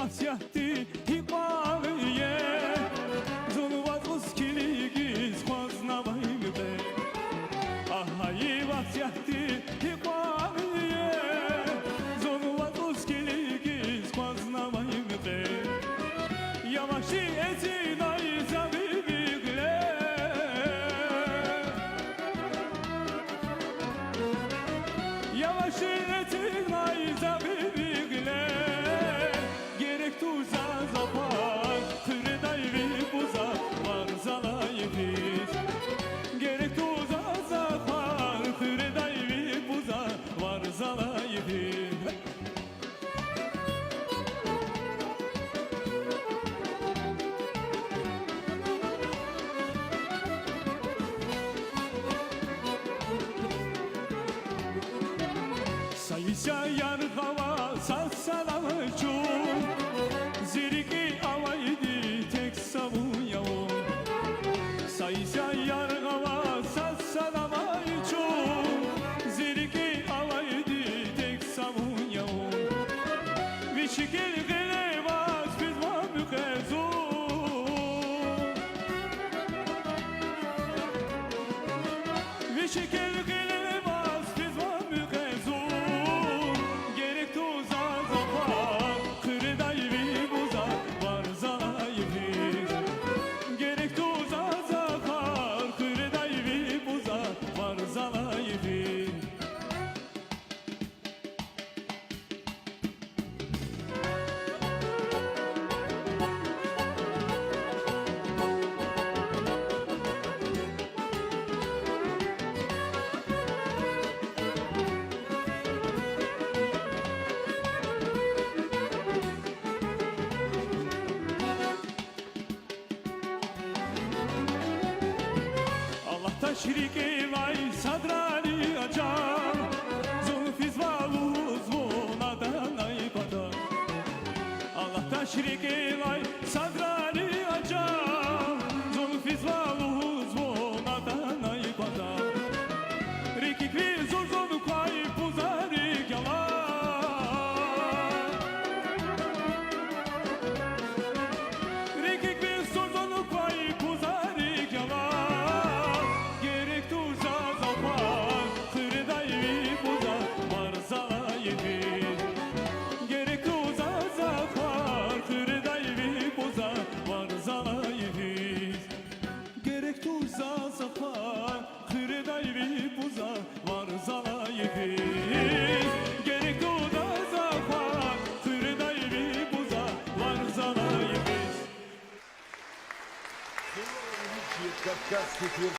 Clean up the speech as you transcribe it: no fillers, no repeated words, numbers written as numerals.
васяти и павие, зонуват оскилиги сквознаваемте. Ага, и васяти и павие, зонуват оскилиги сквознаваемте. Я ваши эти наизавивигле. Я ваши эти наизавивигле. Gerek tuza zapan, kırdayvi buza, var zalayviz. Gerek tuza zapan, kırdayvi buza, var zalayviz. Sayısa yar hava sasalamıcı, ziriki avaydı tek savuya o. Sayısa yar hava sasalamıcı, ziriki avaydı tek savuya o. Vişikil gelevaz bizma mükezu, vişikil gelevaz bizma mükezu. Gerek tuza zapan, kırdayvi buza, var zalayviz. Gerek tuza zapan, kırdayvi buza, var zalayviz. Şirik evay sadrali aca, zulfiz valu zvonadan aybada. Allah'ta şirik evay sadrali aca, zulfiz valu zvonadan aybada. Rikik vi zor zor kay puzari gala. Rikik vi zor zor kay puzari gala. Gerek tuza zakar, kırdayvi buza, var zalayviz. Gerek tuza zakar, kırdayvi buza, var zalayviz. Gerek tuza zakar, kırdayvi buza, var zalayviz. Кавказский